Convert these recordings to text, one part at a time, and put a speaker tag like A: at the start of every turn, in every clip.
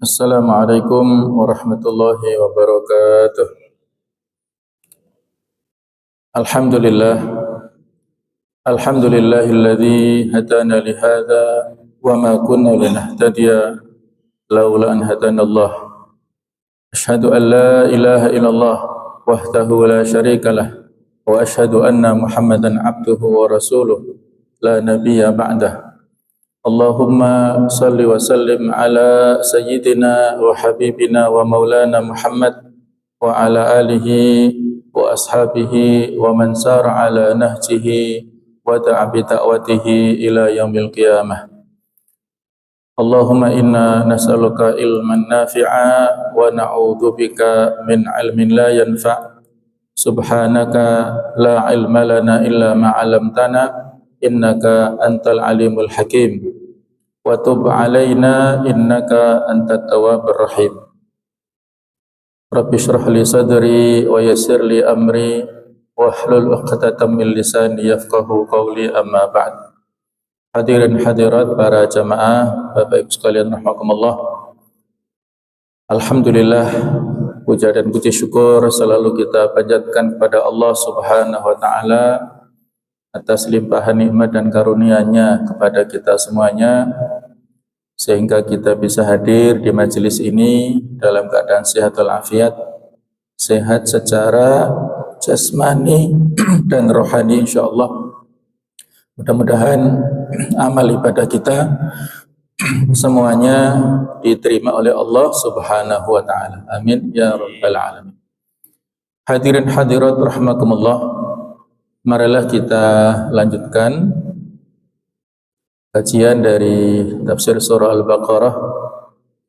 A: Assalamualaikum warahmatullahi wabarakatuh. Alhamdulillah, alhamdulillahilladzi hadana li hadza wa ma kunna linahtadiya laula an hadanallah. Asyhadu an la ilaha illallah wahdahu la syarikalah wa asyhadu anna Muhammadan abduhu wa rasuluh la nabiyya ba'dah. Allahumma salli wa sallim ala sayyidina wa habibina wa maulana Muhammad wa ala alihi wa ashabihi wa man sara ala nahjihi wa da'a bi da'watihi ila yaumil qiyamah. Allahumma inna nas'aluka ilman nafi'a wa na'udzu bika min ilmin la yanfa'. Subhanaka la ilma lana illa ma 'allamtana innaka antal alimul hakim wa tub alaina innaka antat tawwabur rahim. Rabbi shrah li sadri wa yassir li amri wahlul 'uqdatam min lisani yafqahu qawli, amma ba'd. Hadirin hadirat para jamaah, Bapak Ibu sekalian rahimakumullah. Alhamdulillah, puja dan puji syukur selalu kita panjatkan kepada Allah Subhanahu wa taala atas limpahan nikmat dan karunia-Nya kepada kita semuanya, sehingga kita bisa hadir di majelis ini dalam keadaan sehat walafiat, sehat secara jasmani dan rohani insyaallah. Mudah-mudahan amal ibadah kita semuanya diterima oleh Allah Subhanahu wa taala. Amin ya rabbal alamin. Hadirin hadirat rahimakumullah, marilah kita lanjutkan kajian dari tafsir surah Al-Baqarah.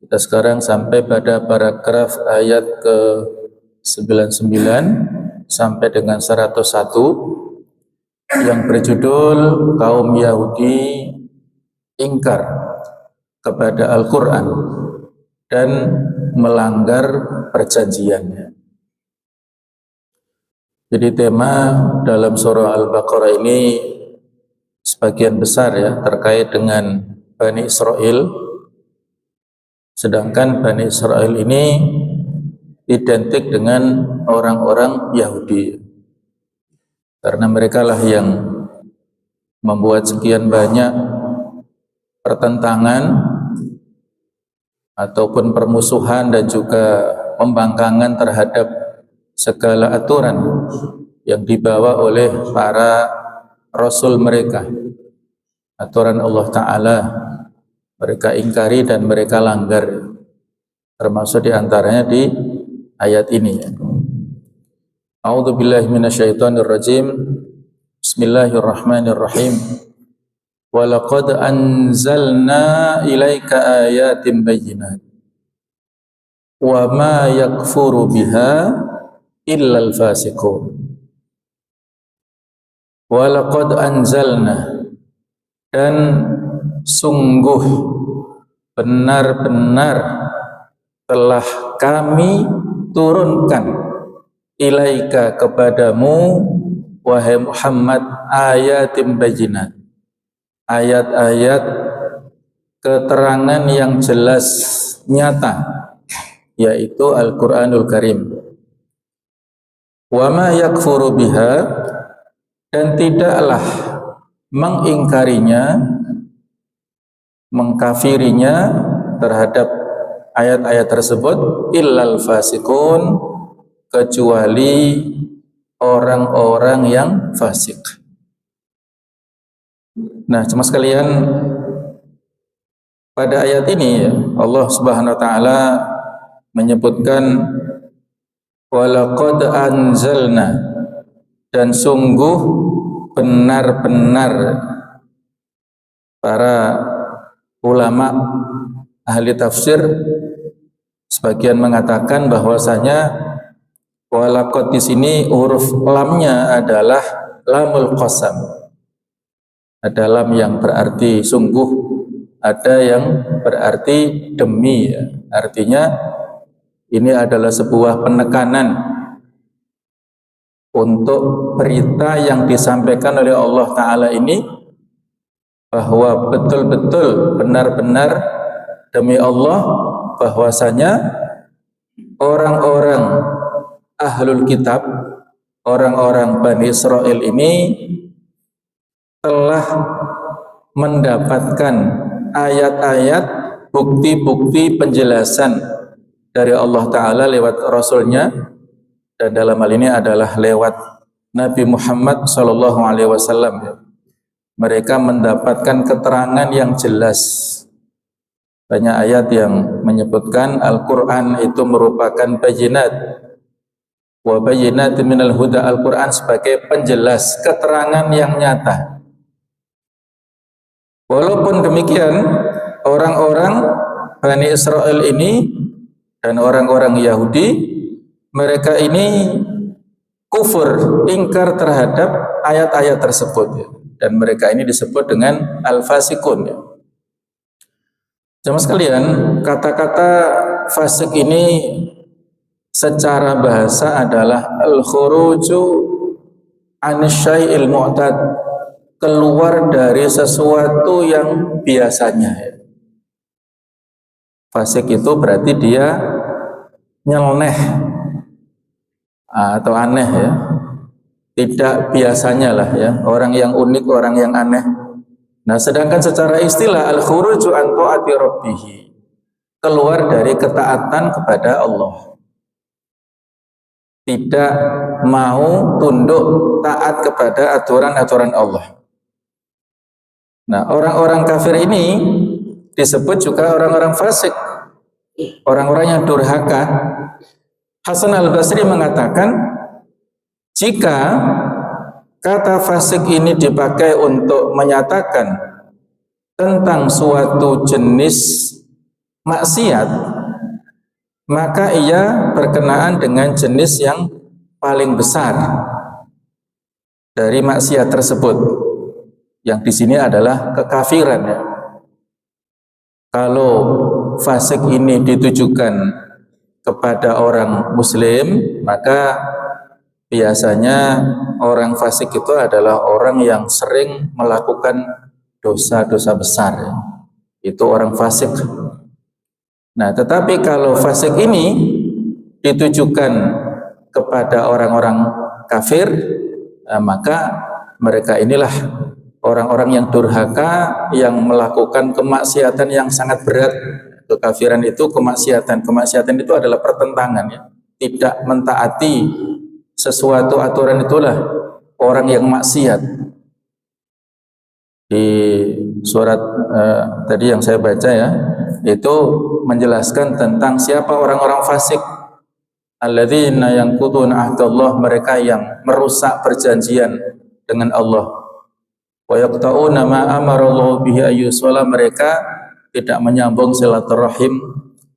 A: Kita sekarang sampai pada paragraf ayat ke-99 sampai dengan 101 yang berjudul kaum Yahudi ingkar kepada Al-Quran dan melanggar perjanjiannya. Jadi tema dalam surah Al-Baqarah ini sebagian besar ya terkait dengan Bani Israel, sedangkan Bani Israel ini identik dengan orang-orang Yahudi, karena mereka lah yang membuat sekian banyak pertentangan ataupun permusuhan dan juga pembangkangan terhadap segala aturan yang dibawa oleh para rasul mereka. Aturan Allah Ta'ala mereka ingkari dan mereka langgar, termasuk diantaranya di ayat ini. A'udzu billahi minasyaitonir rajim. Bismillahirrahmanirrahim. Wa laqad anzalna ilaika ayatin bayyinat wa ma yakfuru biha illal fasiqun. Wa laqad anzalna, dan sungguh benar-benar telah kami turunkan ilaika kepadamu wahai Muhammad ayatin bayyinat, ayat-ayat keterangan yang jelas nyata, yaitu Al-Qur'anul Karim. Wa ma yakfuru biha, dan tidaklah mengingkarinya, mengkafirinya terhadap ayat-ayat tersebut illal fasiqun, kecuali orang-orang yang fasik. Nah, cuma sekalian, pada ayat ini Allah Subhanahu wa taala menyebutkan walaqad anzalna, dan sungguh benar-benar para ulama ahli tafsir sebagian mengatakan bahwasanya walaqad di sini huruf lamnya adalah lamul qasam. Ada lam yang berarti sungguh, ada yang berarti demi. Artinya ini adalah sebuah penekanan untuk berita yang disampaikan oleh Allah Ta'ala ini, bahwa betul-betul benar-benar demi Allah bahwasanya orang-orang ahlul kitab, orang-orang Bani Israel ini telah mendapatkan ayat-ayat, bukti-bukti penjelasan dari Allah Ta'ala lewat Rasulnya, dan dalam hal ini adalah lewat Nabi Muhammad SAW. Mereka mendapatkan keterangan yang jelas. Banyak ayat yang menyebutkan Al-Quran itu merupakan bayinat. Wa bayinat minal huda, Al-Quran sebagai penjelas, keterangan yang nyata. Walaupun demikian, orang-orang Bani Israel ini dan orang-orang Yahudi, mereka ini kufur, ingkar terhadap ayat-ayat tersebut, dan mereka ini disebut dengan al-fasikun. Jemaah sekalian, kata-kata fasik ini secara bahasa adalah al-khuruju anisyai'il mu'tad, keluar dari sesuatu yang biasanya. Fasik itu berarti dia nyeleneh atau aneh ya, tidak biasanya lah ya, orang yang unik, orang yang aneh. Nah, sedangkan secara istilah al-khuruju an ta'ati rabbih, keluar dari ketaatan kepada Allah, tidak mau tunduk taat kepada aturan-aturan Allah. Nah, orang-orang kafir ini disebut juga orang-orang fasik, orang-orang yang durhaka. Hasan al-Basri mengatakan, jika kata fasik ini dipakai untuk menyatakan tentang suatu jenis maksiat, maka ia berkenaan dengan jenis yang paling besar dari maksiat tersebut, yang di sini adalah kekafiran ya. Kalau fasik ini ditujukan kepada orang muslim, maka biasanya orang fasik itu adalah orang yang sering melakukan dosa-dosa besar ya. Itu orang fasik. Nah, tetapi kalau fasik ini ditujukan kepada orang-orang kafir, maka mereka inilah orang-orang yang durhaka, yang melakukan kemaksiatan yang sangat berat. Kekafiran itu kemaksiatan. Kemaksiatan itu adalah pertentangan ya. Tidak mentaati sesuatu aturan, itulah orang yang maksiat. Di surat tadi yang saya baca ya, itu menjelaskan tentang siapa orang-orang fasik. Alladzina yanquduna ahdallah, mereka yang merusak perjanjian dengan Allah. Wa yaqta'una ma amarallahu bihi ayyusala, mereka tidak menyambung silaturahim.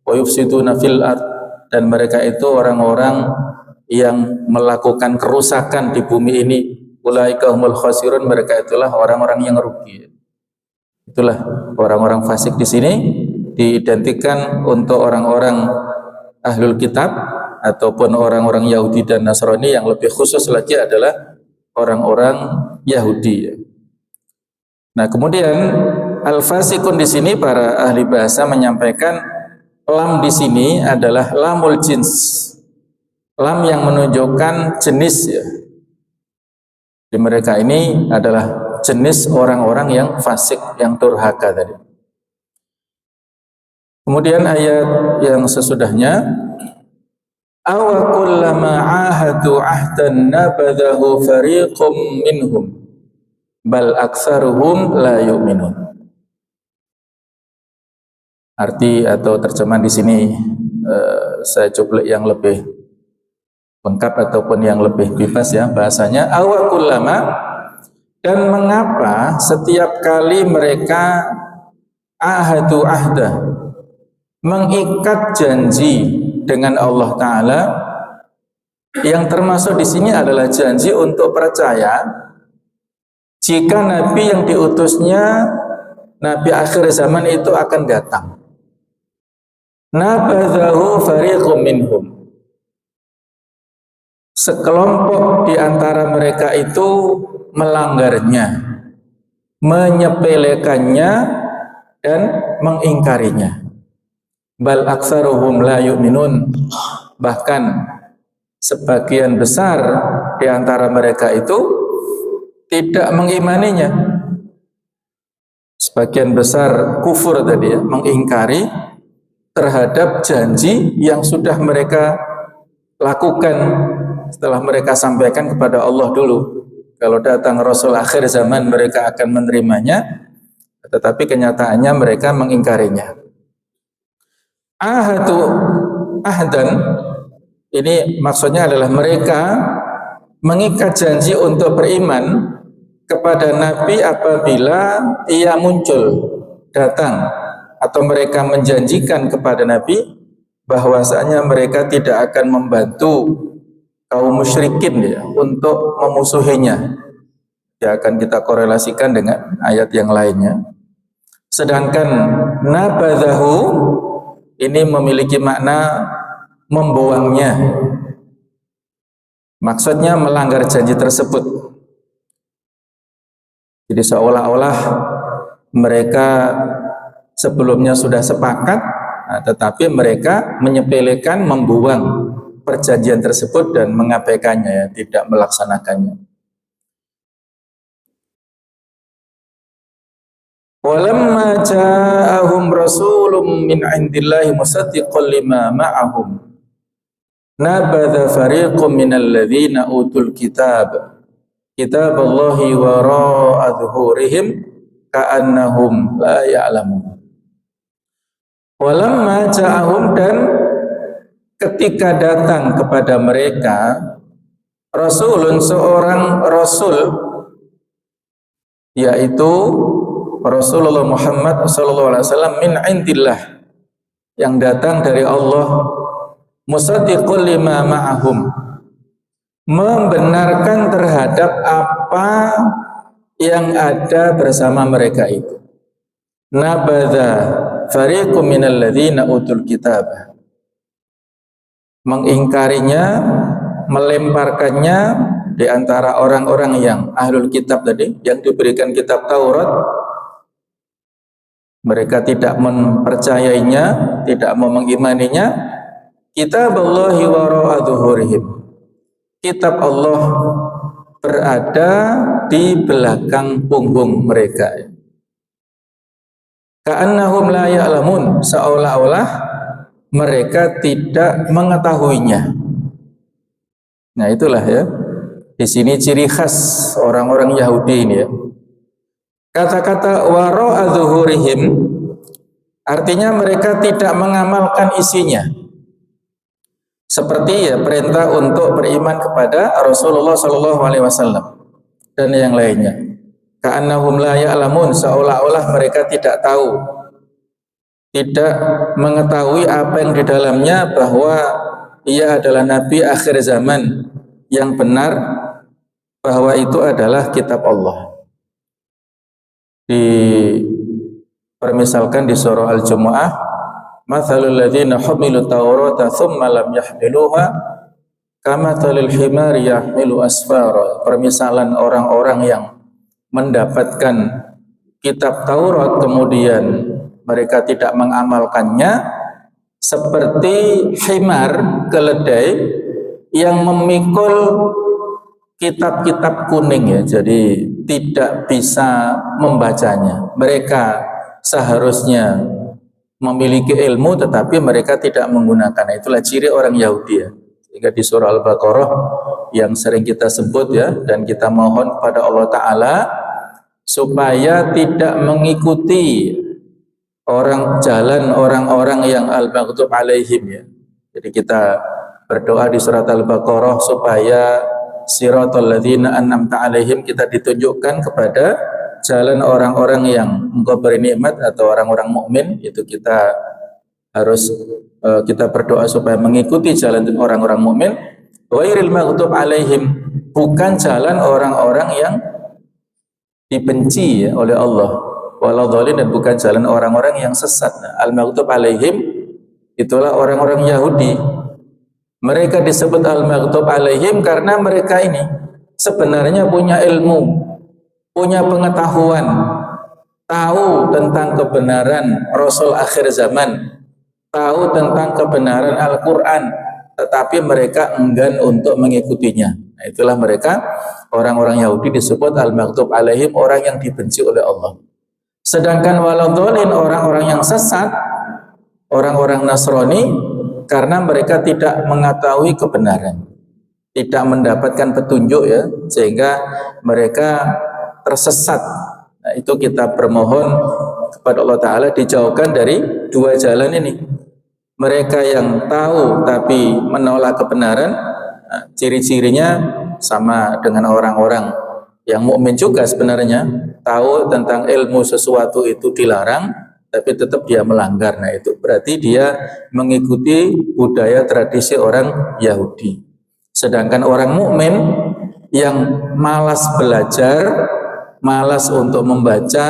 A: Wa yufsiduna fil ard, dan mereka itu orang-orang yang melakukan kerusakan di bumi ini. Ulaika humul khasirun, mereka itulah orang-orang yang rugi. Itulah orang-orang fasik. Di sini diidentikan untuk orang-orang ahlul kitab ataupun orang-orang Yahudi dan Nasrani, yang lebih khusus lagi adalah orang-orang Yahudi. Nah, kemudian al-fasikun di sini para ahli bahasa menyampaikan lam di sini adalah lamul jins, lam yang menunjukkan jenis ya. Di mereka ini adalah jenis orang-orang yang fasik, yang durhaka tadi. Kemudian ayat yang sesudahnya, awa kullama ahadu ahdan nabadahu fariqum minhum bal aktsaruhum la yu'minun. Arti atau terjemahan di sini saya coba yang lebih lengkap ataupun yang lebih bebas ya bahasanya. Awa kullama, dan mengapa setiap kali mereka ahadu ahda, mengikat janji dengan Allah Ta'ala, yang termasuk di sini adalah janji untuk percaya jika Nabi yang diutusnya, Nabi akhir zaman itu akan datang. Nabadhahu fariqum minhum, sekelompok di antara mereka itu melanggarnya, menyepelekannya dan mengingkarinya. bal aktsaruhum la yu'minun, bahkan sebagian besar di antara mereka itu tidak mengimaninya. Sebagian besar kufur tadi ya, mengingkari terhadap janji yang sudah mereka lakukan setelah mereka sampaikan kepada Allah dulu. Kalau datang Rasul akhir zaman mereka akan menerimanya, tetapi kenyataannya mereka mengingkarinya. Ahdan, ini maksudnya adalah mereka mengikat janji untuk beriman kepada Nabi apabila ia muncul, datang, atau mereka menjanjikan kepada Nabi bahwasanya mereka tidak akan membantu kaum musyrikin ya, untuk memusuhinya. Ya, akan kita korelasikan dengan ayat yang lainnya. Sedangkan nabadhahu ini memiliki makna membuangnya. Maksudnya melanggar janji tersebut. Jadi seolah-olah mereka sebelumnya sudah sepakat, tetapi mereka menyepelekan, membuang perjanjian tersebut dan mengabaikannya, ya, tidak melaksanakannya. Walamma ja'ahum rasulun min 'indillahi musaddiqan lima ma'ahum nabadha fariqun minal ladzina utul kitaballahi wara'a dhuhurihim ka'annahum la ya'lamun. Walamma ja'ahum, dan ketika datang kepada mereka rasulun, seorang rasul, yaitu Rasulullah Muhammad SAW min indillah, yang datang dari Allah, musaddiqul lima ma'ahum, membenarkan terhadap apa yang ada bersama mereka itu. Nabadha fariqum minal ladzina utul kitab, mengingkarinya, melemparkannya di antara orang-orang yang ahlul kitab tadi, yang diberikan kitab Taurat. Mereka tidak mempercayainya, tidak mau mengimaninya. Kitaballahi wara'a dhuhurihim, kitab Allah berada di belakang punggung mereka. Ka'annahum la ya'lamun, seolah-olah mereka tidak mengetahuinya. Nah, itulah ya, di sini ciri khas orang-orang Yahudi ini ya. Kata-kata wara'a dhuhurihim artinya mereka tidak mengamalkan isinya. Seperti ya perintah untuk beriman kepada Rasulullah SAW dan yang lainnya. Ka'annahum la ya'lamun, seolah-olah mereka tidak tahu, tidak mengetahui apa yang di dalamnya, bahwa ia adalah Nabi akhir zaman yang benar, bahwa itu adalah kitab Allah. Dipermisalkan di surah Al-Jumu'ah, mathalul ladzina humilu taurata thumma lam yahmiluha kamathalil himari yahmilu asfara. Permisalan orang-orang yang mendapatkan kitab Taurat kemudian mereka tidak mengamalkannya, seperti himar, keledai yang memikul kitab-kitab kuning ya, jadi tidak bisa membacanya. Mereka seharusnya memiliki ilmu tetapi mereka tidak menggunakan. Itulah ciri orang Yahudi ya. Sehingga di surah Al-Baqarah yang sering kita sebut ya, dan kita mohon kepada Allah Ta'ala supaya tidak mengikuti jalan orang-orang yang al-maghdub alaihim ya. Jadi kita berdoa di surat Al-Baqarah supaya siratal ladzina an'amta alaihim, kita ditunjukkan kepada jalan orang-orang yang Engkau beri nikmat atau orang-orang mukmin. Itu kita harus kita berdoa supaya mengikuti jalan orang-orang mukmin. Ghairil maghdub alaihim, bukan jalan orang-orang yang dibenci ya, oleh Allah, waladhdallin, dan bukan jalan orang-orang yang sesat. Al-maghdub alaihim itulah orang-orang Yahudi. Mereka disebut al-maghdub alaihim karena mereka ini sebenarnya punya ilmu, punya pengetahuan, tahu tentang kebenaran Rasul akhir zaman tahu tentang kebenaran Al-Quran, tetapi mereka enggan untuk mengikutinya. Nah, itulah mereka orang-orang Yahudi disebut al-maghdub alaihim, orang yang dibenci oleh Allah. Sedangkan waladhdallin, orang-orang yang sesat, orang-orang Nasrani, karena mereka tidak mengetahui kebenaran, tidak mendapatkan petunjuk ya, sehingga mereka tersesat. Nah, itu kita bermohon kepada Allah Ta'ala dijauhkan dari dua jalan ini. Mereka yang tahu tapi menolak kebenaran, nah, ciri-cirinya sama dengan orang-orang yang mukmin juga sebenarnya, tahu tentang ilmu sesuatu itu dilarang, tapi tetap dia melanggar. Nah, itu berarti dia mengikuti budaya tradisi orang Yahudi. Sedangkan orang mukmin yang malas belajar, malas untuk membaca,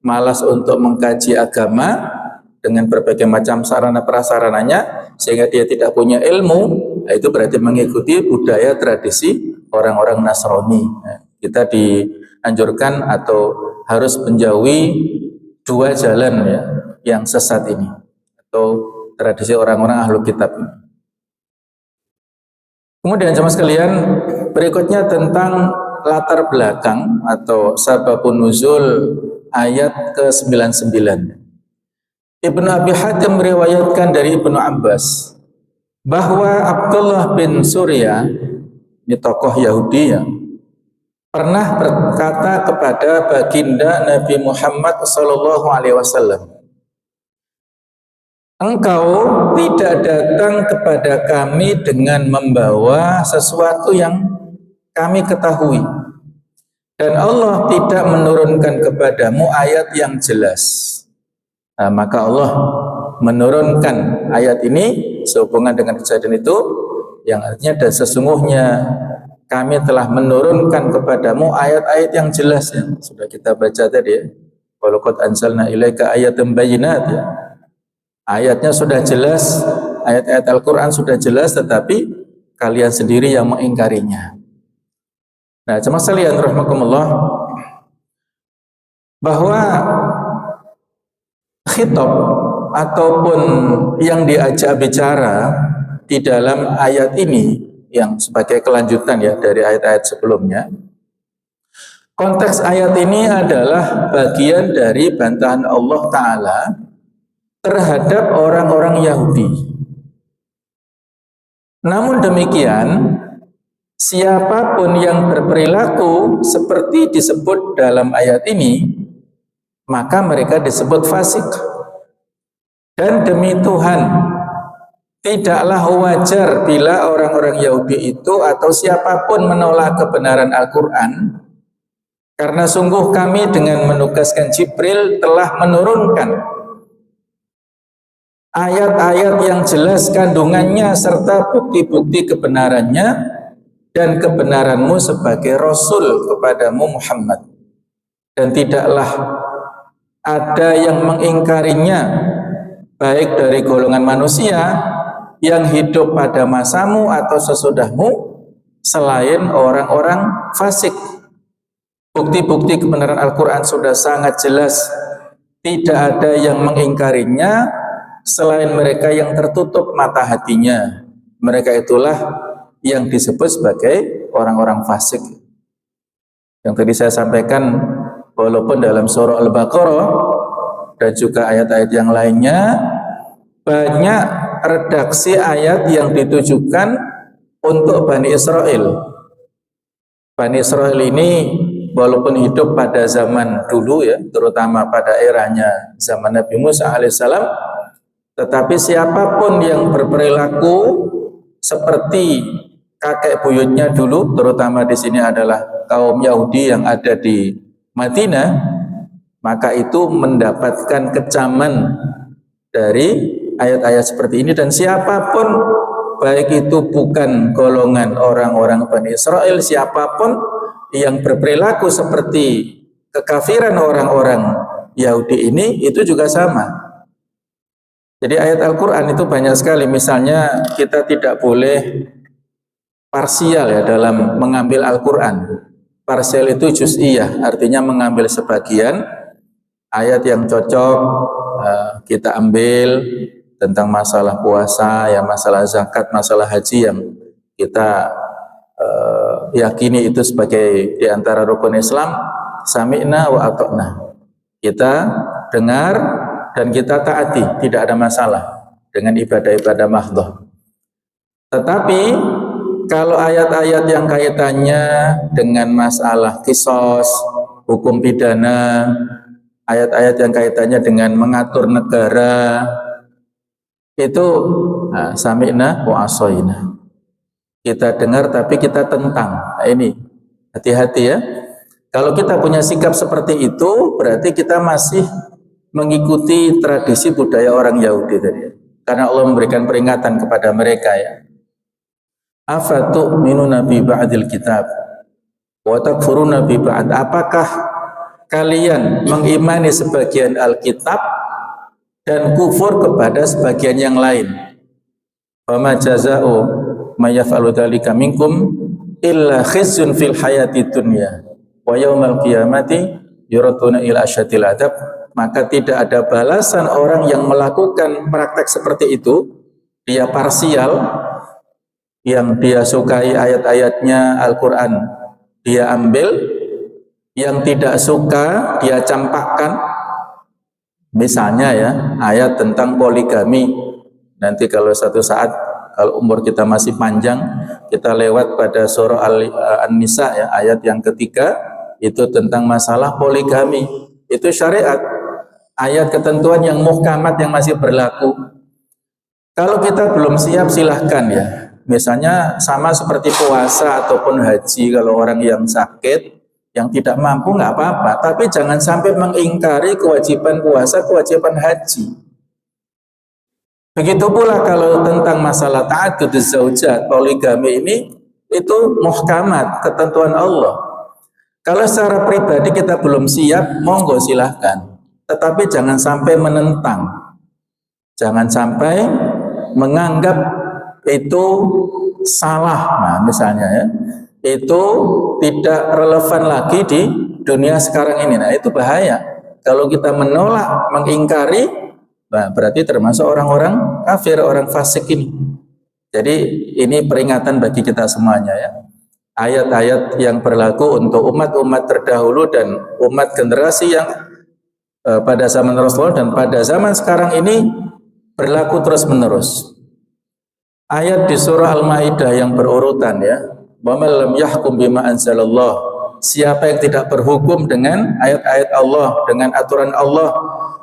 A: malas untuk mengkaji agama dengan berbagai macam sarana prasarananya, sehingga dia tidak punya ilmu, nah itu berarti mengikuti budaya tradisi orang-orang Nasrani. Nah, kita dianjurkan atau harus menjauhi dua jalan ya yang sesat ini, atau tradisi orang-orang ahlu kitab ini. Kemudian jemaah sekalian, berikutnya tentang latar belakang atau sababun nuzul ayat ke-99. Ibnu Abi Hatim meriwayatkan dari Ibnu Abbas bahwa Abdullah bin Surya, ini tokoh Yahudi ya, pernah berkata kepada baginda Nabi Muhammad SAW, engkau tidak datang kepada kami dengan membawa sesuatu yang kami ketahui, dan Allah tidak menurunkan kepadamu ayat yang jelas. Nah, maka Allah menurunkan ayat ini sehubungan dengan kejadian itu, yang artinya dan sesungguhnya kami telah menurunkan kepadamu ayat-ayat yang jelas ya. Sudah kita baca tadi ya. Walaqad anzalna ilaika ayatin bayyinat ya. Ayatnya sudah jelas, ayat-ayat Al-Quran sudah jelas, tetapi kalian sendiri yang mengingkarinya. Nah, jemaah sekalian rahimakumullah, bahwa khitab ataupun yang diajak bicara di dalam ayat ini yang sebagai kelanjutan ya dari ayat-ayat sebelumnya, konteks ayat ini adalah bagian dari bantahan Allah Ta'ala terhadap orang-orang Yahudi. Namun demikian, siapapun yang berperilaku seperti disebut dalam ayat ini, maka mereka disebut fasik. Dan demi Tuhan, tidaklah wajar bila orang-orang Yahudi itu atau siapapun menolak kebenaran Al-Quran, karena sungguh kami dengan menugaskan Jibril telah menurunkan ayat-ayat yang jelas kandungannya serta bukti-bukti kebenarannya dan kebenaranmu sebagai Rasul kepadamu Muhammad, dan tidaklah ada yang mengingkarinya baik dari golongan manusia yang hidup pada masamu atau sesudahmu selain orang-orang fasik. Bukti-bukti kebenaran Al-Quran sudah sangat jelas, tidak ada yang mengingkarinya selain mereka yang tertutup mata hatinya. Mereka itulah yang disebut sebagai orang-orang fasik. Yang tadi saya sampaikan, walaupun dalam surah Al-Baqarah dan juga ayat-ayat yang lainnya banyak redaksi ayat yang ditujukan untuk Bani Israel. Bani Israel ini walaupun hidup pada zaman dulu ya, terutama pada eranya zaman Nabi Musa alaihissalam, tetapi siapapun yang berperilaku seperti kakek buyutnya dulu, terutama di sini adalah kaum Yahudi yang ada di Madinah, maka itu mendapatkan kecaman dari ayat-ayat seperti ini. Dan siapapun, baik itu bukan golongan orang-orang Bani Israel, siapapun yang berperilaku seperti kekafiran orang-orang Yahudi ini, itu juga sama. Jadi ayat Al-Quran itu banyak sekali. Misalnya kita tidak boleh parsial ya dalam mengambil Al-Quran. Parsial itu juz'iyah, artinya mengambil sebagian ayat yang cocok kita ambil, tentang masalah puasa, ya masalah zakat, masalah haji yang kita yakini itu sebagai di antara rukun Islam, sami'na wa ata'na. Kita dengar dan kita taati, tidak ada masalah dengan ibadah-ibadah mahdhah. Tetapi kalau ayat-ayat yang kaitannya dengan masalah qisas, hukum pidana, ayat-ayat yang kaitannya dengan mengatur negara, itu sami'na wa asaina. Kita dengar tapi kita tentang. Nah, ini hati-hati ya. Kalau kita punya sikap seperti itu, berarti kita masih mengikuti tradisi budaya orang Yahudi tadi. Karena Allah memberikan peringatan kepada mereka ya. Afatu'minuna bi ba'dil kitab wa takfuruna bi ba'd. Apakah kalian mengimani sebagian Alkitab dan kufur kepada sebagian yang lain? Fama jaza'u may yaf'alu dzalika minkum illa khizyun fil hayati dunya wa yaumal qiyamati yuraduna ila asyaddil adzab. Maka tidak ada balasan orang yang melakukan praktek seperti itu. Dia parsial, yang dia sukai ayat-ayatnya Al-Quran dia ambil, yang tidak suka dia campakkan. Misalnya ya, ayat tentang poligami. Nanti kalau satu saat, kalau umur kita masih panjang, kita lewat pada surah An-Nisa ya, ayat yang ketiga, itu tentang masalah poligami. Itu syariat, ayat ketentuan yang muhkamat yang masih berlaku. Kalau kita belum siap, silahkan ya. Misalnya sama seperti puasa ataupun haji, kalau orang yang sakit, yang tidak mampu nggak apa-apa, tapi jangan sampai mengingkari kewajiban puasa, kewajiban haji. Begitu pula kalau tentang masalah ta'adduduz zaujat, poligami ini, itu muhkamat, ketentuan Allah. Kalau secara pribadi kita belum siap, monggo silahkan. Tetapi jangan sampai menentang. Jangan sampai menganggap itu salah. Nah, misalnya ya, itu tidak relevan lagi di dunia sekarang ini. Nah, itu bahaya. Kalau kita menolak, mengingkari, nah, berarti termasuk orang-orang kafir, orang fasik ini. Jadi ini peringatan bagi kita semuanya ya. Ayat-ayat yang berlaku untuk umat-umat terdahulu dan umat generasi yang pada zaman Rasulullah dan pada zaman sekarang ini berlaku terus-menerus. Ayat di surah Al-Maidah yang berurutan ya. Wa man lam yahkum bima anzalallah. Siapa yang tidak berhukum dengan ayat-ayat Allah, dengan aturan Allah,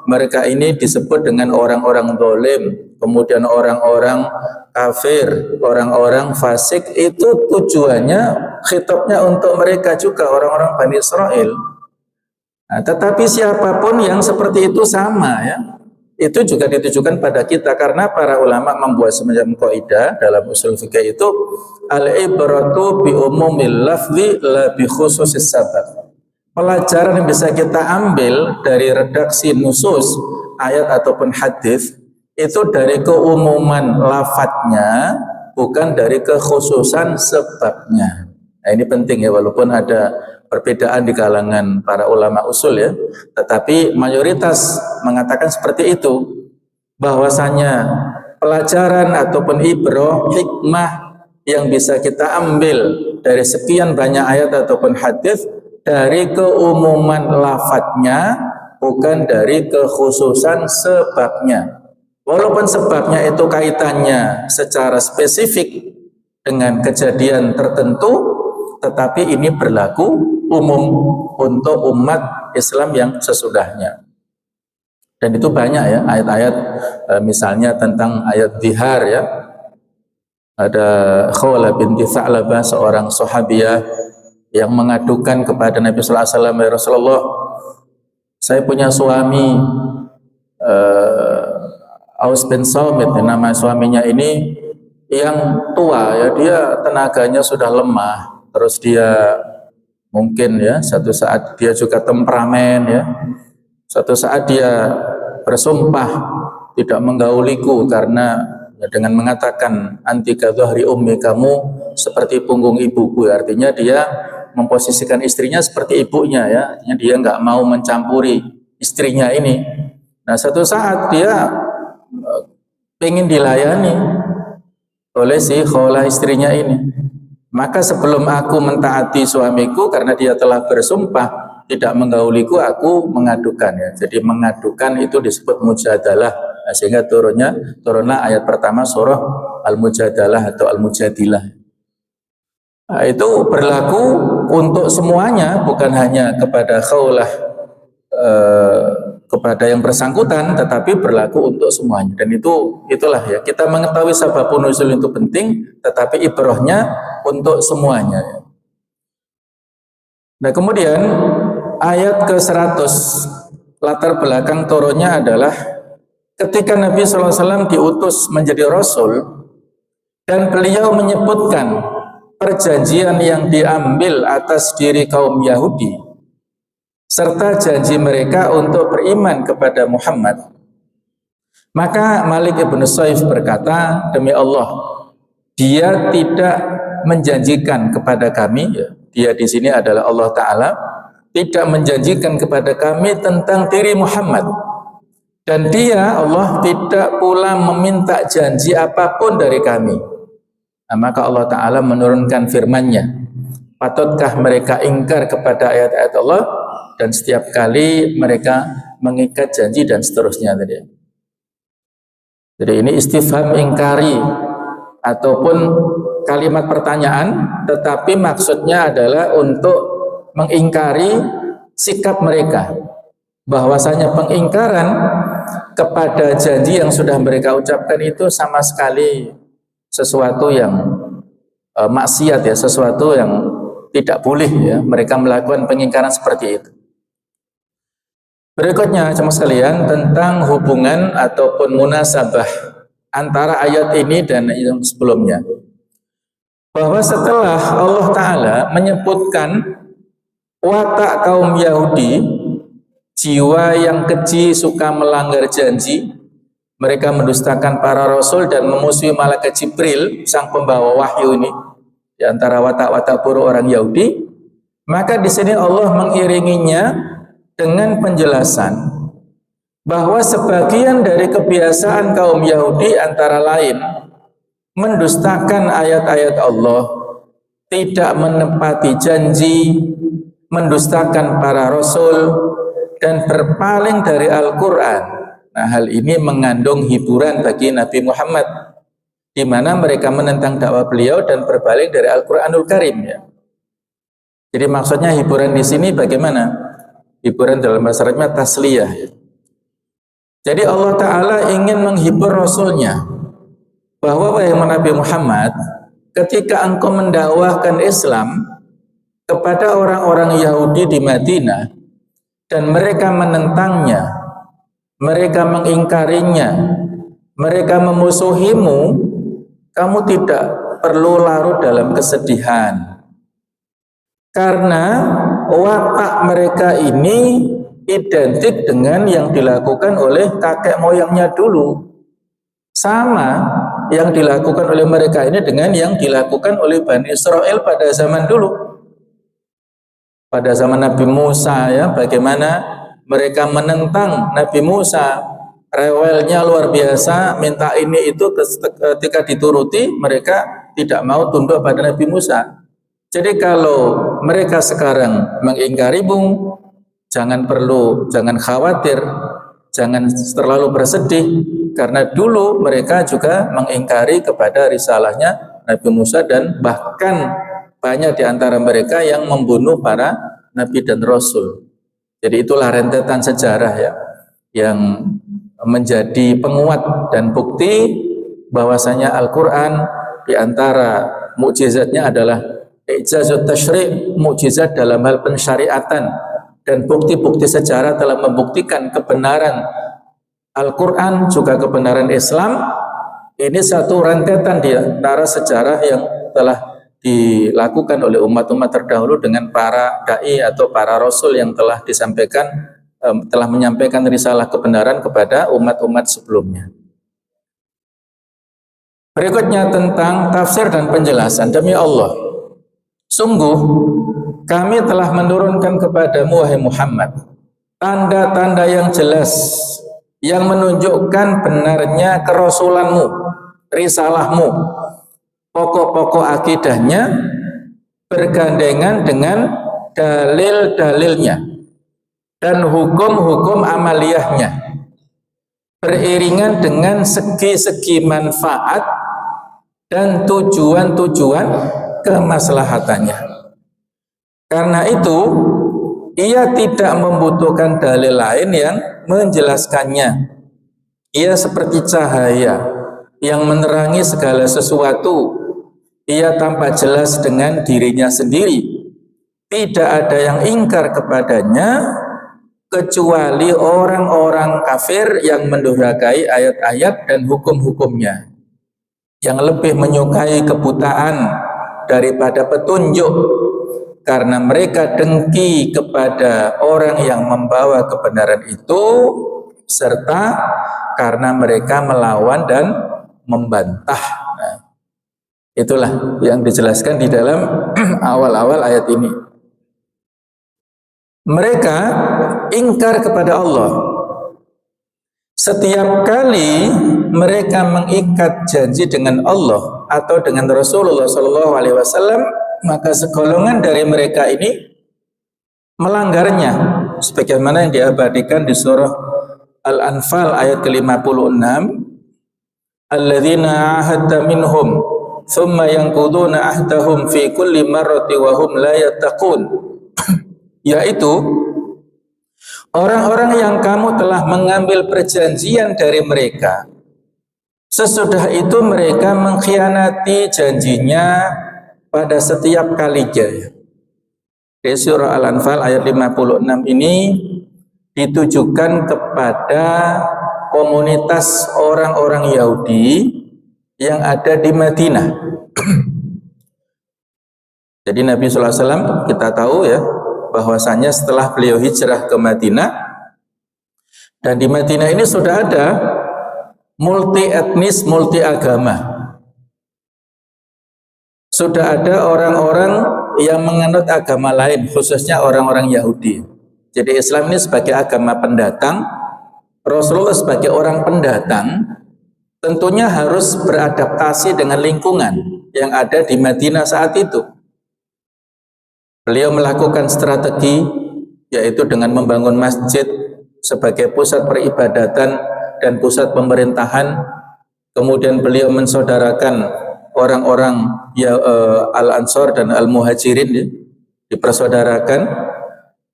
A: mereka ini disebut dengan orang-orang zalim, kemudian orang-orang kafir, orang-orang fasik. Itu tujuannya, khitabnya untuk mereka juga, orang-orang Bani Israel. Nah, tetapi siapapun yang seperti itu sama ya, itu juga ditujukan pada kita, karena para ulama membuat semacam kaidah dalam usul fikih itu al-ibratu bi umumil lafzi la bi khususis sabab. Pelajaran yang bisa kita ambil dari redaksi nusus ayat ataupun hadis itu dari keumuman lafadznya, bukan dari kekhususan sebabnya. Nah, ini penting ya, walaupun ada perbedaan di kalangan para ulama usul ya, tetapi mayoritas mengatakan seperti itu, bahwasanya pelajaran ataupun ibrah, hikmah yang bisa kita ambil dari sekian banyak ayat ataupun hadis dari keumuman lafadznya, bukan dari kekhususan sebabnya. Walaupun sebabnya itu kaitannya secara spesifik dengan kejadian tertentu, tetapi ini berlaku umum untuk umat Islam yang sesudahnya. Dan itu banyak ya ayat-ayat, misalnya tentang ayat zihar ya. Ada Khawla binti Tha'labah, seorang sahabiah yang mengadukan kepada Nabi sallallahu alaihi wasallam, ya Rasulullah, saya punya suami Aus bin Samit, nama suaminya ini yang tua ya, dia tenaganya sudah lemah. Terus dia mungkin ya satu saat dia juga temperamen ya. Suatu saat dia bersumpah tidak menggauliku karena ya, dengan mengatakan anti kadhahri ummi, kamu seperti punggung ibuku. Artinya dia memposisikan istrinya seperti ibunya ya. Artinya dia nggak mau mencampuri istrinya ini. Nah, satu saat dia ingin dilayani oleh si Khawlah istrinya ini. Maka sebelum aku mentaati suamiku karena dia telah bersumpah tidak menggauliku, aku mengadukan ya. Jadi mengadukan itu disebut mujadalah. Nah, sehingga turunlah ayat pertama surah Al-Mujadalah atau Al-Mujadilah. Nah, itu berlaku untuk semuanya, bukan hanya kepada Khawlah kepada yang bersangkutan, tetapi berlaku untuk semuanya. Dan itulah ya, kita mengetahui sababun nuzul itu penting, tetapi ibrahnya untuk semuanya. Nah, kemudian ayat ke-100 latar belakang turunnya adalah ketika Nabi SAW diutus menjadi Rasul dan beliau menyebutkan perjanjian yang diambil atas diri kaum Yahudi serta janji mereka untuk beriman kepada Muhammad. Maka Malik ibn Saif berkata, demi Allah, dia tidak menjanjikan kepada kami, ya, dia di sini adalah Allah Ta'ala, tidak menjanjikan kepada kami tentang diri Muhammad. Dan dia, Allah, tidak pula meminta janji apapun dari kami. Nah, maka Allah Ta'ala menurunkan firman-Nya, patutkah mereka ingkar kepada ayat-ayat Allah, dan setiap kali mereka mengikat janji dan seterusnya tadi. Jadi ini istifham ingkari ataupun kalimat pertanyaan, tetapi maksudnya adalah untuk mengingkari sikap mereka, bahwasanya pengingkaran kepada janji yang sudah mereka ucapkan itu sama sekali sesuatu yang maksiat ya, sesuatu yang tidak boleh ya, mereka melakukan pengingkaran seperti itu. Berikutnya, jemaah sekalian, tentang hubungan ataupun munasabah antara ayat ini dan yang sebelumnya. Bahwa setelah Allah Ta'ala menyebutkan watak kaum Yahudi, jiwa yang keji, suka melanggar janji, mereka mendustakan para rasul dan memusuhi malaikat Jibril, sang pembawa wahyu ini, di antara watak-watak buruk orang Yahudi, maka di sini Allah mengiringinya dengan penjelasan bahwa sebagian dari kebiasaan kaum Yahudi antara lain mendustakan ayat-ayat Allah, tidak menepati janji, mendustakan para rasul, dan berpaling dari Al-Quran. Nah, hal ini mengandung hiburan bagi Nabi Muhammad, di mana mereka menentang dakwah beliau dan berpaling dari Al-Quranul Karim. Ya. Jadi maksudnya hiburan di sini bagaimana? Hiburan dalam bahasa Arabnya tasliyah. Jadi Allah Ta'ala ingin menghibur Rasulnya bahwa wahai Nabi Muhammad, ketika engkau mendakwahkan Islam kepada orang-orang Yahudi di Madinah dan mereka menentangnya, mereka mengingkarinya, mereka memusuhimu, kamu tidak perlu larut dalam kesedihan. Karena watak mereka ini identik dengan yang dilakukan oleh kakek moyangnya dulu. Sama yang dilakukan oleh mereka ini dengan yang dilakukan oleh Bani Israel pada zaman dulu. Pada zaman Nabi Musa ya, bagaimana mereka menentang Nabi Musa, rewelnya luar biasa, minta ini itu, ketika dituruti mereka tidak mau tunduk pada Nabi Musa. Jadi kalau mereka sekarang mengingkarimu, jangan khawatir, jangan terlalu bersedih, karena dulu mereka juga mengingkari kepada risalahnya Nabi Musa, dan bahkan banyak di antara mereka yang membunuh para Nabi dan Rasul. Jadi itulah rentetan sejarah ya, yang menjadi penguat dan bukti bahwasanya Al-Quran di antara mukjizatnya adalah ijazat tasyri', mukjizat dalam hal pensyariatan, dan bukti-bukti sejarah telah membuktikan kebenaran Al-Quran juga kebenaran Islam. Ini satu rentetan di antara sejarah yang telah dilakukan oleh umat-umat terdahulu dengan para dai atau para rasul yang telah menyampaikan risalah kebenaran kepada umat-umat sebelumnya. Berikutnya tentang tafsir dan penjelasan. Demi Allah, sungguh kami telah menurunkan kepadamu wahai Muhammad tanda-tanda yang jelas yang menunjukkan benarnya kerasulanmu, risalahmu, pokok-pokok akidahnya bergandengan dengan dalil-dalilnya dan hukum-hukum amaliyahnya, beriringan dengan segi-segi manfaat dan tujuan-tujuan kemaslahatannya. Karena itu, ia tidak membutuhkan dalil lain yang menjelaskannya. Ia seperti cahaya yang menerangi segala sesuatu. Ia tampak jelas dengan dirinya sendiri. Tidak ada yang ingkar kepadanya kecuali orang-orang kafir yang mendurhakai ayat-ayat dan hukum-hukumnya, yang lebih menyukai kebutaan daripada petunjuk, karena mereka dengki kepada orang yang membawa kebenaran itu, serta karena mereka melawan dan membantah. Nah, itulah yang dijelaskan di dalam awal-awal ayat ini. Mereka ingkar kepada Allah. Setiap kali mereka mengikat janji dengan Allah atau dengan Rasulullah SAW, maka segolongan dari mereka ini melanggarnya, sebagaimana yang diabadikan di surah Al-Anfal ayat ke-56, alladzina ahadta minhum thumma yanquduna ahdahum fi kulli marrati wa hum la yattaqun, yaitu orang-orang yang kamu telah mengambil perjanjian dari mereka, sesudah itu mereka mengkhianati janjinya pada setiap kalinya. Di surah Al-Anfal ayat 56 ini ditujukan kepada komunitas orang-orang Yahudi yang ada di Madinah. Jadi Nabi SAW kita tahu ya, bahwasanya setelah beliau hijrah ke Madinah, dan di Madinah ini sudah ada multi etnis, multi agama. Sudah ada orang-orang yang menganut agama lain, khususnya orang-orang Yahudi. Jadi Islam ini sebagai agama pendatang, Rasulullah sebagai orang pendatang tentunya harus beradaptasi dengan lingkungan yang ada di Madinah saat itu. Beliau melakukan strategi, yaitu dengan membangun masjid sebagai pusat peribadatan dan pusat pemerintahan. Kemudian beliau mensaudarakan orang-orang Al-Ansor dan Al-Muhajirin, ya, dipersaudarakan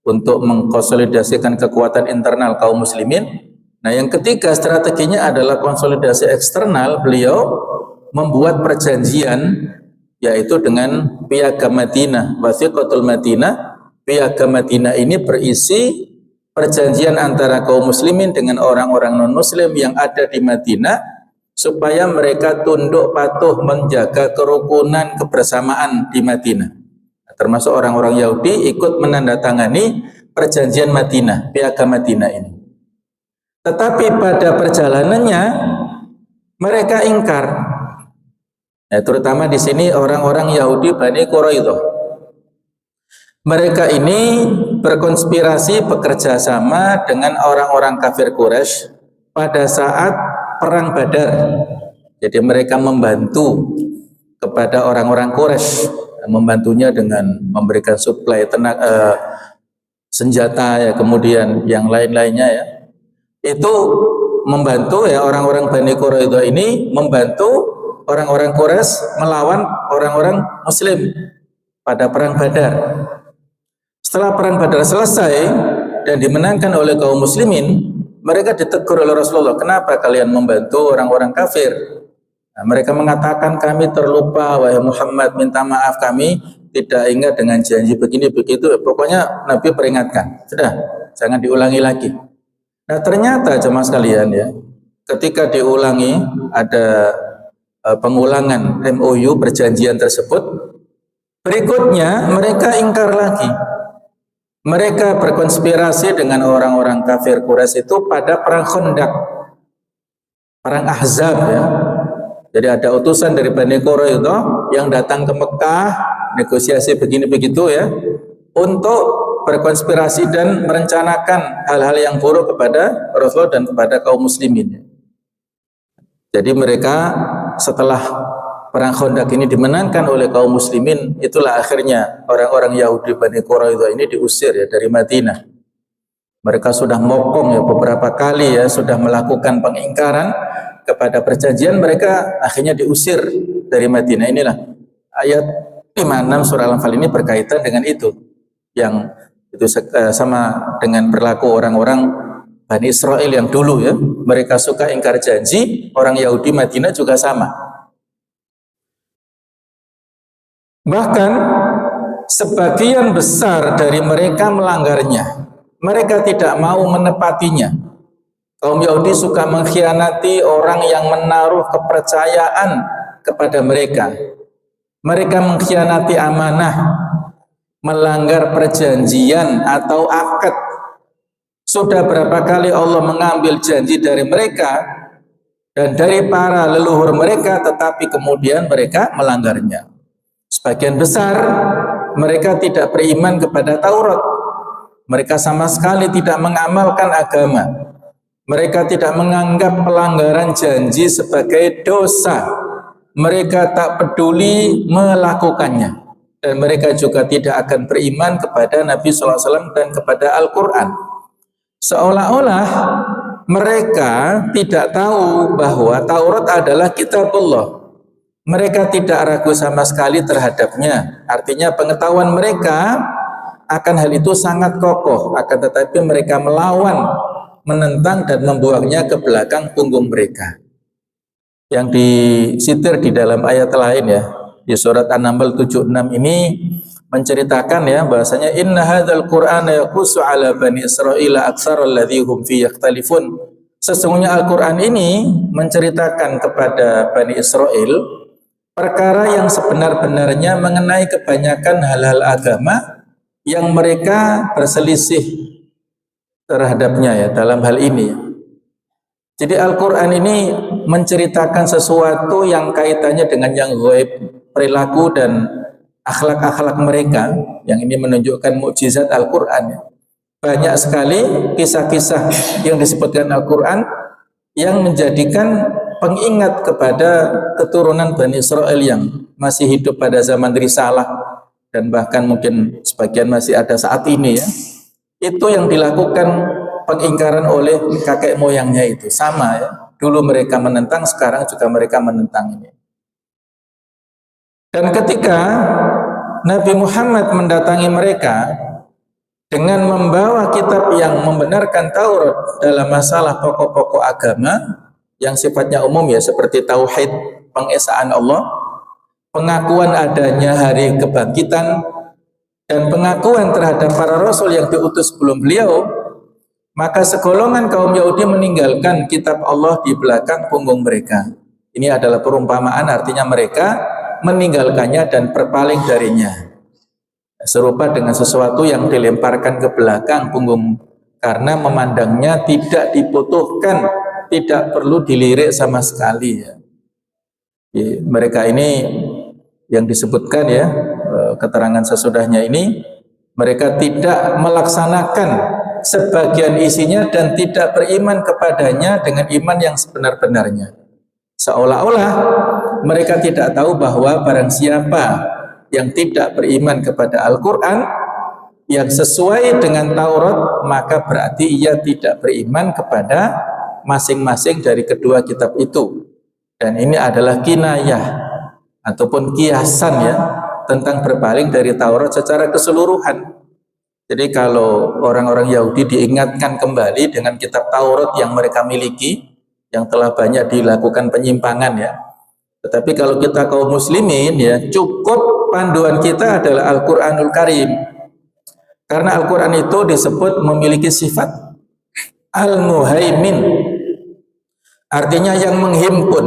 A: untuk mengkonsolidasikan kekuatan internal kaum muslimin. Nah, yang ketiga strateginya adalah konsolidasi eksternal. Beliau membuat perjanjian, yaitu dengan Piagam Madinah, Wathiqatul Madinah. Piagam Madinah ini berisi perjanjian antara kaum muslimin dengan orang-orang non-muslim yang ada di Madinah, supaya mereka tunduk patuh menjaga kerukunan kebersamaan di Madinah. Termasuk orang-orang Yahudi ikut menandatangani perjanjian Madinah, Piagam Madinah ini. Tetapi pada perjalanannya mereka ingkar. Nah, terutama di sini orang-orang Yahudi Bani Quraidah. Mereka ini berkonspirasi, bekerja sama dengan orang-orang kafir Quraisy pada saat perang Badar. Jadi mereka membantu kepada orang-orang Quraisy, membantunya dengan memberikan suplai tenaga, senjata, ya, kemudian yang lain-lainnya, ya. Itu membantu, ya, orang-orang Bani Quraidah ini membantu orang-orang Quraisy melawan orang-orang Muslim pada perang Badar. Setelah perang Badar selesai dan dimenangkan oleh kaum muslimin, mereka ditegur oleh Rasulullah, kenapa kalian membantu orang-orang kafir? Nah, mereka mengatakan, kami terlupa, wahai Muhammad, minta maaf, kami tidak ingat dengan janji begini begitu. Pokoknya Nabi peringatkan, sudah, jangan diulangi lagi. Nah, ternyata jemaah sekalian, ya, ketika diulangi, ada pengulangan MOU perjanjian tersebut, berikutnya mereka ingkar lagi. Mereka berkonspirasi dengan orang-orang kafir Quraisy itu pada perang Khandaq, perang Ahzab, ya. Jadi ada utusan dari Bani Quraidah yang datang ke Mekah, negosiasi begini begitu, ya, untuk berkonspirasi dan merencanakan hal-hal yang buruk kepada Rasul dan kepada kaum muslimin. Jadi mereka setelah perang Khandaq ini dimenangkan oleh kaum muslimin, itulah akhirnya orang-orang Yahudi Bani Quraidah ini diusir ya dari Madinah. Mereka sudah mokong ya beberapa kali ya, sudah melakukan pengingkaran kepada perjanjian, mereka akhirnya diusir dari Madinah. Inilah ayat 56 surah Al-Anfal ini berkaitan dengan itu, yang itu sama dengan berlaku orang-orang Bani Israel yang dulu ya, mereka suka ingkar janji, orang Yahudi Madinah juga sama. Bahkan sebagian besar dari mereka melanggarnya, mereka tidak mau menepatinya. Kaum Yahudi suka mengkhianati orang yang menaruh kepercayaan kepada mereka. Mereka mengkhianati amanah, melanggar perjanjian atau akad. Sudah berapa kali Allah mengambil janji dari mereka dan dari para leluhur mereka, tetapi kemudian mereka melanggarnya. Sebagian besar mereka tidak beriman kepada Taurat. Mereka sama sekali tidak mengamalkan agama. Mereka tidak menganggap pelanggaran janji sebagai dosa. Mereka tak peduli melakukannya. Dan mereka juga tidak akan beriman kepada Nabi SAW dan kepada Al-Quran. Seolah-olah mereka tidak tahu bahwa Taurat adalah kitab Allah. Mereka tidak ragu sama sekali terhadapnya. Artinya pengetahuan mereka akan hal itu sangat kokoh. Akan tetapi mereka melawan, menentang dan membuangnya ke belakang punggung mereka. Yang disitir di dalam ayat lain ya, di surat An-Naml 76 ini menceritakan ya bahasanya inna hadzal qur'ana yaqussu ala bani israila aktsaral ladzi hum fi yakhtalifun. Sesungguhnya Al-Qur'an ini menceritakan kepada Bani Israel perkara yang sebenar-benarnya mengenai kebanyakan hal-hal agama yang mereka berselisih terhadapnya ya dalam hal ini. Jadi Al-Qur'an ini menceritakan sesuatu yang kaitannya dengan yang ghaib, perilaku dan akhlak-akhlak mereka, yang ini menunjukkan mukjizat Al-Quran. Banyak sekali kisah-kisah yang disebutkan Al-Quran yang menjadikan pengingat kepada keturunan Bani Israel yang masih hidup pada zaman risalah dan bahkan mungkin sebagian masih ada saat ini ya. Itu yang dilakukan pengingkaran oleh kakek moyangnya itu sama ya. Dulu mereka menentang, sekarang juga mereka menentang ini. Dan ketika Nabi Muhammad mendatangi mereka dengan membawa kitab yang membenarkan Taurat dalam masalah pokok-pokok agama yang sifatnya umum ya, seperti tauhid, pengesaan Allah, pengakuan adanya hari kebangkitan, dan pengakuan terhadap para rasul yang diutus sebelum beliau, maka segolongan kaum Yahudi meninggalkan kitab Allah di belakang punggung mereka. Ini adalah perumpamaan, artinya mereka meninggalkannya dan berpaling darinya. Serupa dengan sesuatu yang dilemparkan ke belakang punggung karena memandangnya tidak dibutuhkan, tidak perlu dilirik sama sekali ya. Mereka ini yang disebutkan ya, keterangan sesudahnya ini, mereka tidak melaksanakan sebagian isinya dan tidak beriman kepadanya dengan iman yang sebenar-benarnya. Seolah-olah mereka tidak tahu bahwa barang siapa yang tidak beriman kepada Al-Quran yang sesuai dengan Taurat, maka berarti ia tidak beriman kepada masing-masing dari kedua kitab itu. Dan ini adalah kinayah ataupun kiasan ya tentang berpaling dari Taurat secara keseluruhan. Jadi kalau orang-orang Yahudi diingatkan kembali dengan kitab Taurat yang mereka miliki, yang telah banyak dilakukan penyimpangan ya. Tetapi kalau kita kaum muslimin ya, cukup panduan kita adalah Al-Quranul Karim. Karena Al-Quran itu disebut memiliki sifat Al-Muhaimin. Artinya yang menghimpun,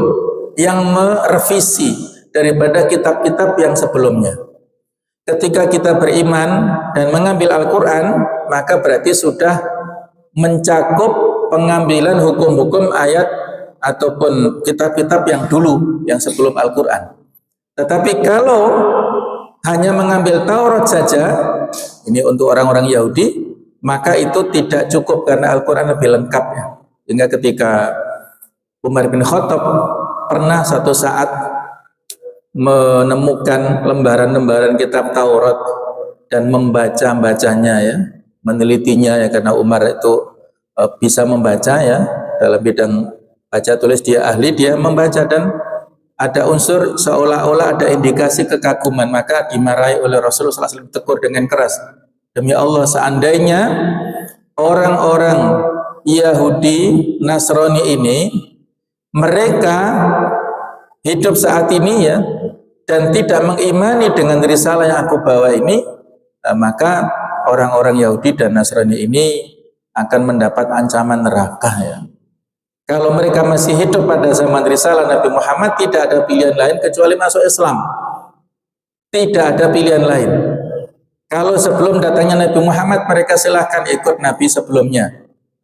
A: yang merevisi daripada kitab-kitab yang sebelumnya. Ketika kita beriman dan mengambil Al-Quran, maka berarti sudah mencakup pengambilan hukum-hukum ayat ataupun kitab-kitab yang dulu, yang sebelum Al-Quran. Tetapi kalau hanya mengambil Taurat saja, Ini untuk orang-orang Yahudi, maka itu tidak cukup karena Al-Quran lebih lengkap ya. Sehingga ketika Umar bin Khattab pernah satu saat menemukan lembaran-lembaran kitab Taurat dan membaca-bacanya ya, menelitinya ya, karena Umar itu bisa membaca ya, dalam bidang baca tulis dia ahli, dia membaca dan ada unsur seolah-olah ada indikasi kekaguman, maka dimarahi oleh Rasulullah SAW, tegur dengan keras. Demi Allah, seandainya orang-orang Yahudi Nasrani ini mereka hidup saat ini ya dan tidak mengimani dengan risalah yang aku bawa ini, maka orang-orang Yahudi dan Nasrani ini akan mendapat ancaman neraka ya. Kalau mereka masih hidup pada zaman risalah Nabi Muhammad, tidak ada pilihan lain kecuali masuk Islam. Tidak ada pilihan lain. Kalau sebelum datangnya Nabi Muhammad, mereka silahkan ikut Nabi sebelumnya.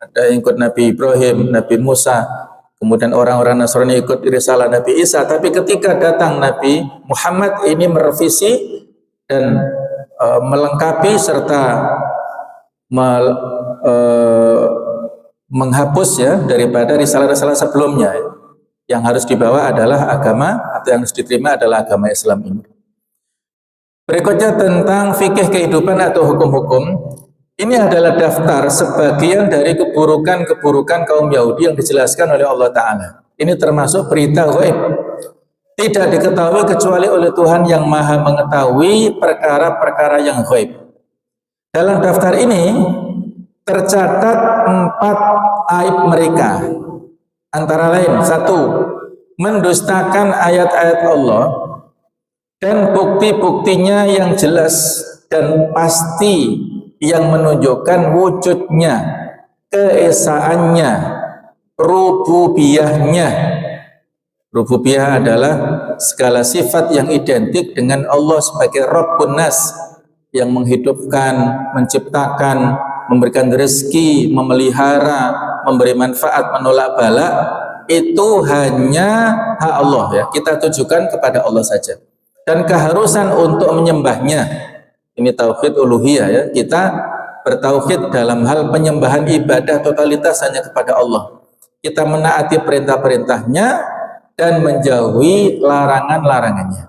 A: Ada yang ikut Nabi Ibrahim, Nabi Musa, kemudian orang-orang Nasrani ikut risalah Nabi Isa. Tapi ketika datang Nabi Muhammad, ini merevisi dan melengkapi serta menghapus ya daripada risalah-risalah sebelumnya. Yang harus dibawa adalah agama, atau yang harus diterima adalah agama Islam ini. Berikutnya tentang fikih kehidupan atau hukum-hukum. Ini adalah daftar sebagian dari keburukan-keburukan kaum Yahudi yang dijelaskan oleh Allah Ta'ala. Ini termasuk berita ghaib. Tidak diketahui kecuali oleh Tuhan yang maha mengetahui perkara-perkara yang ghaib. Dalam daftar ini tercatat 4 aib mereka. Antara lain, 1, mendustakan ayat-ayat Allah dan bukti-buktinya yang jelas dan pasti yang menunjukkan wujudnya, keesaannya, rububiyahnya. Rububiyah adalah segala sifat yang identik dengan Allah sebagai Rabbun Nas, yang menghidupkan, menciptakan, memberikan rezeki, memelihara, memberi manfaat, menolak bala, itu hanya hak Allah ya. Kita tujukan kepada Allah saja. Dan keharusan untuk menyembahnya, ini tauhid uluhiyah ya. Kita bertauhid dalam hal penyembahan ibadah totalitas hanya kepada Allah. Kita menaati perintah-perintahnya dan menjauhi larangan-larangannya.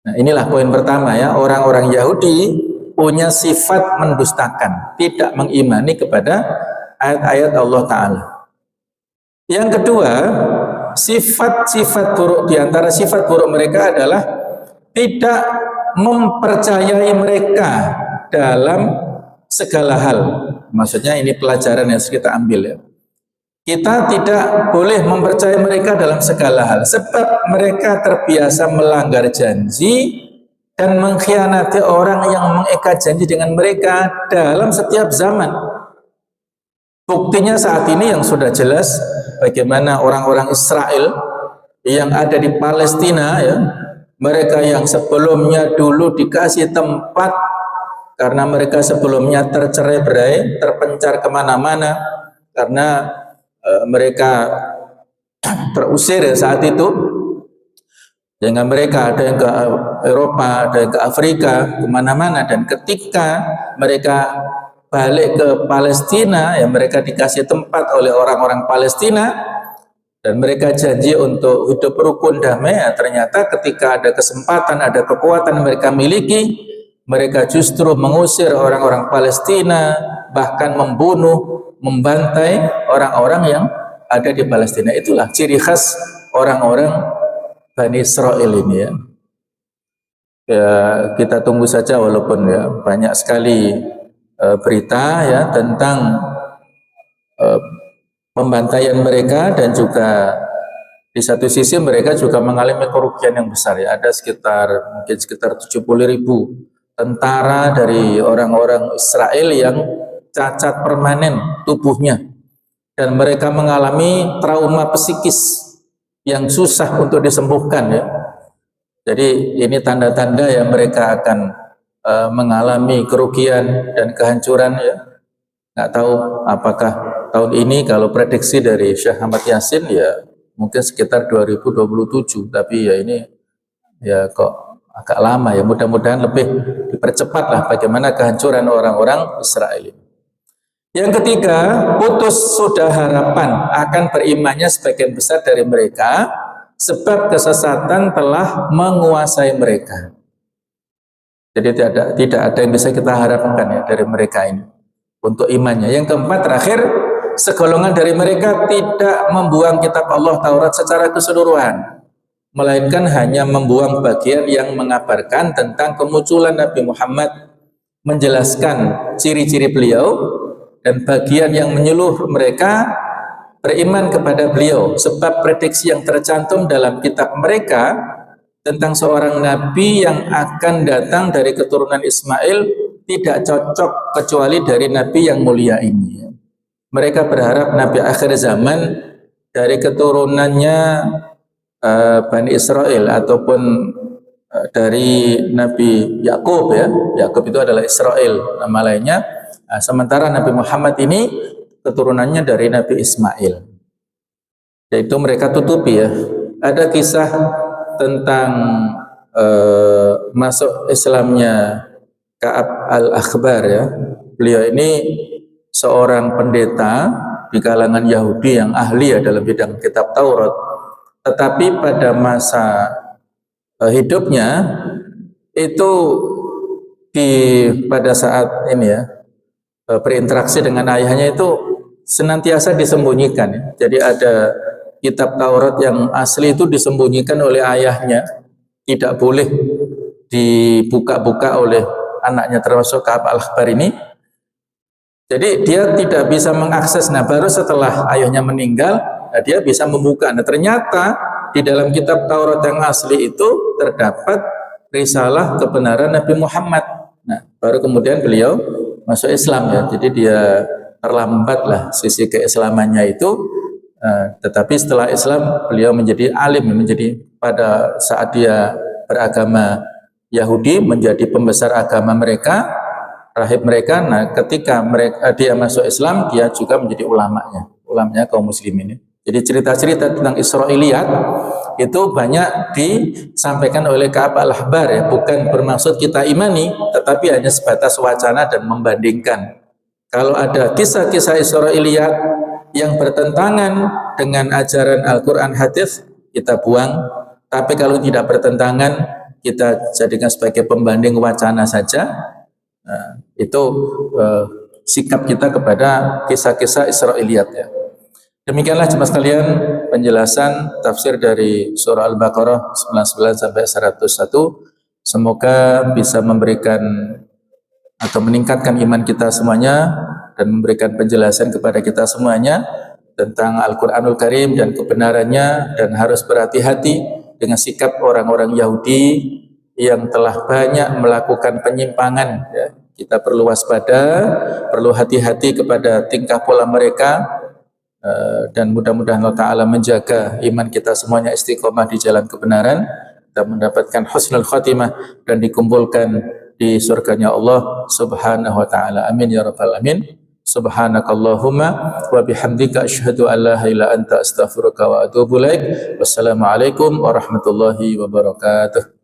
A: Nah, inilah poin pertama ya. Orang-orang Yahudi punya sifat mendustakan, tidak mengimani kepada ayat-ayat Allah Ta'ala. Yang kedua, sifat-sifat buruk, diantara sifat buruk mereka adalah tidak mempercayai mereka dalam segala hal. Maksudnya ini pelajaran yang harus kita ambil ya. Kita tidak boleh mempercayai mereka dalam segala hal, sebab mereka terbiasa melanggar janji dan mengkhianati orang yang mengikat janji dengan mereka dalam setiap zaman. Buktinya saat ini yang sudah jelas bagaimana orang-orang Israel yang ada di Palestina ya, mereka yang sebelumnya dulu dikasih tempat karena mereka sebelumnya tercerai-berai, terpencar kemana-mana karena mereka terusir ya saat itu. Dengan mereka ada yang ke Eropa, ada yang ke Afrika, kemana-mana. Dan ketika mereka balik ke Palestina, ya mereka dikasih tempat oleh orang-orang Palestina dan mereka janji untuk hidup rukun damai. Ya, ternyata ketika ada kesempatan, ada kekuatan yang mereka miliki, mereka justru mengusir orang-orang Palestina, bahkan membunuh, membantai orang-orang yang ada di Palestina. Itulah ciri khas orang-orang Bani Israel ini ya. Ya, kita tunggu saja walaupun ya banyak sekali berita ya tentang pembantaian mereka, dan juga di satu sisi mereka juga mengalami kerugian yang besar ya. Ada mungkin sekitar 70.000 tentara dari orang-orang Israel yang cacat permanen tubuhnya, dan mereka mengalami trauma psikis yang susah untuk disembuhkan ya. Jadi ini tanda-tanda yang mereka akan mengalami kerugian dan kehancuran ya. Nggak tahu apakah tahun ini, kalau prediksi dari Syekh Ahmad Yasin ya mungkin sekitar 2027, tapi ya ini ya kok agak lama ya. Mudah-mudahan lebih dipercepatlah bagaimana kehancuran orang-orang Israel ini. Yang ketiga, putus sudah harapan akan berimannya sebagian besar dari mereka, sebab kesesatan telah menguasai mereka. Jadi tidak ada yang bisa kita harapkan ya dari mereka ini untuk imannya. Yang keempat, terakhir, segolongan dari mereka tidak membuang kitab Allah Taurat secara keseluruhan, melainkan hanya membuang bagian yang mengabarkan tentang kemunculan Nabi Muhammad, menjelaskan ciri-ciri beliau, dan bagian yang menyuruh mereka beriman kepada beliau, sebab prediksi yang tercantum dalam kitab mereka tentang seorang nabi yang akan datang dari keturunan Ismail tidak cocok kecuali dari nabi yang mulia ini. Mereka berharap nabi akhir zaman dari keturunannya Bani Israel ataupun dari Nabi Yakub ya. Yakub itu adalah Israel nama lainnya. Sementara Nabi Muhammad ini keturunannya dari Nabi Ismail. Yaitu mereka tutupi ya. Ada kisah tentang masuk Islamnya Ka'ab al-Akhbar ya. Beliau ini seorang pendeta di kalangan Yahudi yang ahli ya dalam bidang kitab Taurat. Tetapi pada masa hidupnya itu pada saat ini ya berinteraksi dengan ayahnya itu senantiasa disembunyikan ya. Jadi ada kitab Taurat yang asli itu disembunyikan oleh ayahnya, tidak boleh dibuka-buka oleh anaknya termasuk Ka'ab al-Akhbar ini. Jadi dia tidak bisa mengakses. Nah, baru setelah ayahnya meninggal, dia bisa membuka. Nah, ternyata di dalam kitab Taurat yang asli itu terdapat risalah kebenaran Nabi Muhammad. Nah, baru kemudian beliau masuk Islam ya. Jadi dia terlambatlah sisi keislamannya itu. Tetapi setelah Islam beliau menjadi alim, menjadi pada saat dia beragama Yahudi menjadi pembesar agama mereka, rahib mereka. Nah, ketika dia masuk Islam, dia juga menjadi ulamanya kaum muslimin. Jadi cerita-cerita tentang Israiliyat itu banyak disampaikan oleh Ka'ab al-Ahbar ya, bukan bermaksud kita imani, tetapi hanya sebatas wacana dan membandingkan. Kalau ada kisah-kisah Israiliyat yang bertentangan dengan ajaran Al-Quran hadis, kita buang. Tapi kalau tidak bertentangan, kita jadikan sebagai pembanding wacana saja. Nah, itu sikap kita kepada kisah-kisah Israiliyat ya. Demikianlah jemaah sekalian penjelasan tafsir dari surah Al-Baqarah 99 sampai 101. Semoga bisa memberikan atau meningkatkan iman kita semuanya dan memberikan penjelasan kepada kita semuanya tentang Al-Qur'anul Karim dan kebenarannya, dan harus berhati-hati dengan sikap orang-orang Yahudi yang telah banyak melakukan penyimpangan ya. Kita perlu waspada, perlu hati-hati kepada tingkah pola mereka. Dan mudah-mudahan Allah Ta'ala menjaga iman kita semuanya istiqomah di jalan kebenaran dan mendapatkan husnul khatimah dan dikumpulkan di surganya Allah Subhanahu wa Ta'ala. Amin ya rabbal alamin. Subhanakallahumma wa bihamdika asyhadu an la ilaha illa anta astaghfiruka wa atubu ilaik. Wassalamualaikum warahmatullahi wabarakatuh.